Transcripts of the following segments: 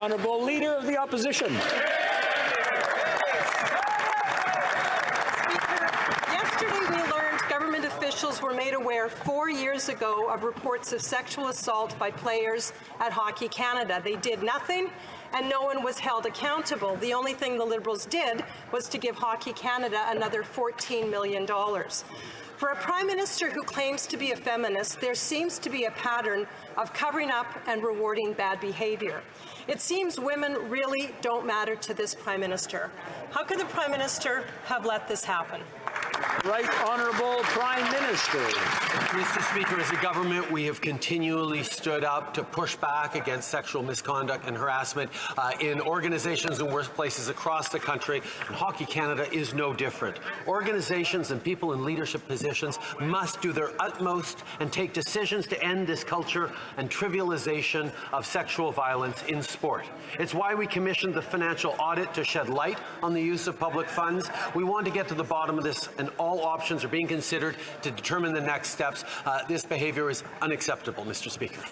Honourable Leader of the Opposition. Yesterday we learned government officials were made aware 4 years ago of reports of sexual assault by players at Hockey Canada. They did nothing and no one was held accountable. The only thing the Liberals did was to give Hockey Canada another $14 million. For a Prime Minister who claims to be a feminist, there seems to be a pattern of covering up and rewarding bad behaviour. It seems women really don't matter to this Prime Minister. How could the Prime Minister have let this happen? Right Honourable Prime Minister. Mr. Speaker, as a government, we have continually stood up to push back against sexual misconduct and harassment in organizations and workplaces across the country, and Hockey Canada is no different. Organizations and people in leadership positions must do their utmost and take decisions to end this culture and trivialization of sexual violence in sport. It's why we commissioned the financial audit to shed light on the use of public funds. We want to get to the bottom of this, and all options are being considered to determine the next steps. This behaviour is unacceptable, Mr. Speaker.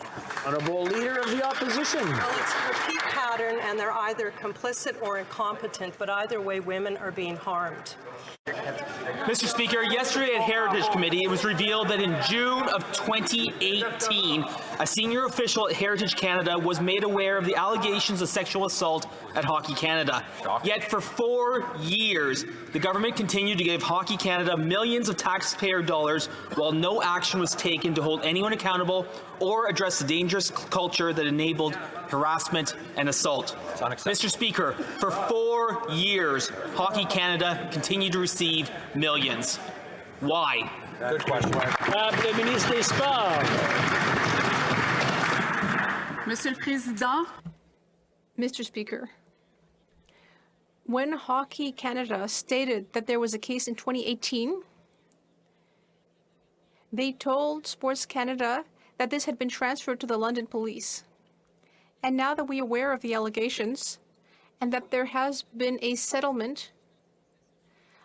Honourable Leader of the Opposition. Well, it's a repeat pattern, and they're either complicit or incompetent, but either way, women are being harmed. Mr. Speaker, yesterday at Heritage Committee, it was revealed that in June of 2018, a senior official at Heritage Canada was made aware of the allegations of sexual assault at Hockey Canada. Yet for 4 years, the government continued to give Hockey Canada millions of taxpayer dollars while no action was taken to hold anyone accountable or address the dangerous culture that enabled harassment and assault. Mr. Speaker, for 4 years, Hockey Canada continued to receive millions. Why? Good question. Le ministre des Sports. Monsieur le Président. Mr. Speaker, when Hockey Canada stated that there was a case in 2018, they told Sports Canada that this had been transferred to the London police. And now that we are aware of the allegations and that there has been a settlement,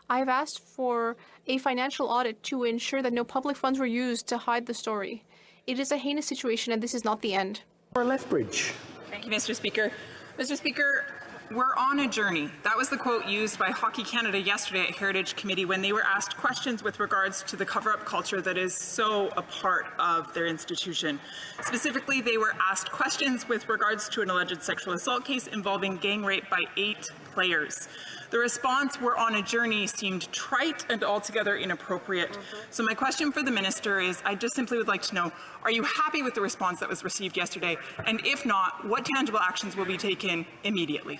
I've asked for a financial audit to ensure that no public funds were used to hide the story. It is a heinous situation, and this is not the end. For Lethbridge. Thank you, Mr. Speaker. Mr. Speaker, we're on a journey. That was the quote used by Hockey Canada yesterday at Heritage Committee when they were asked questions with regards to the cover-up culture that is so a part of their institution. Specifically, they were asked questions with regards to an alleged sexual assault case involving gang rape by 8 players. The response, "we're on a journey," seemed trite and altogether inappropriate. So my question for the minister is, I just simply would like to know, are you happy with the response that was received yesterday? And if not, what tangible actions will be taken immediately?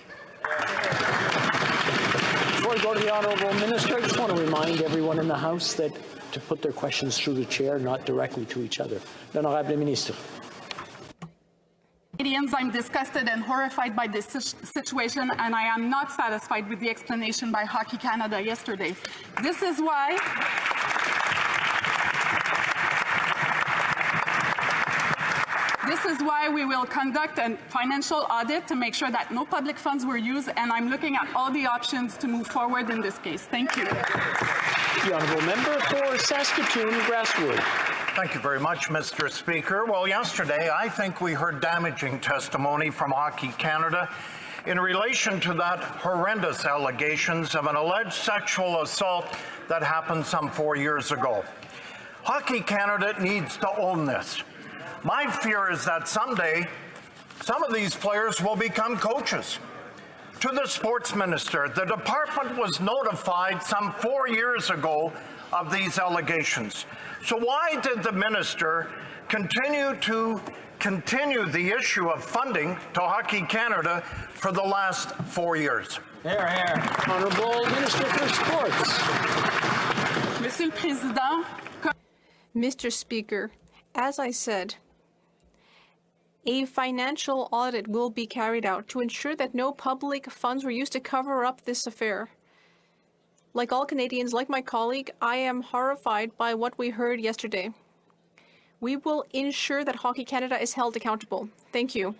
Before we go to the Honourable Minister, I just want to remind everyone in the House that to put their questions through the chair, not directly to each other. L'Honorable Ministre. Canadians, I'm disgusted and horrified by this situation, and I am not satisfied with the explanation by Hockey Canada yesterday. This is why we will conduct a financial audit to make sure that no public funds were used, and I'm looking at all the options to move forward in this case. Thank you. The Honourable Member for Saskatoon Grasswood. Thank you very much, Mr. Speaker. Well, yesterday, I think we heard damaging testimony from Hockey Canada in relation to that horrendous allegations of an alleged sexual assault that happened some 4 years ago. Hockey Canada needs to own this. My fear is that someday, some of these players will become coaches. To the sports minister, the department was notified some 4 years ago of these allegations. So why did the minister continue the issue of funding to Hockey Canada for the last 4 years? Here, here. Honourable Minister for Sports. Monsieur le Président. Mr. Speaker, as I said, a financial audit will be carried out to ensure that no public funds were used to cover up this affair. Like all Canadians, like my colleague, I am horrified by what we heard yesterday. We will ensure that Hockey Canada is held accountable. Thank you.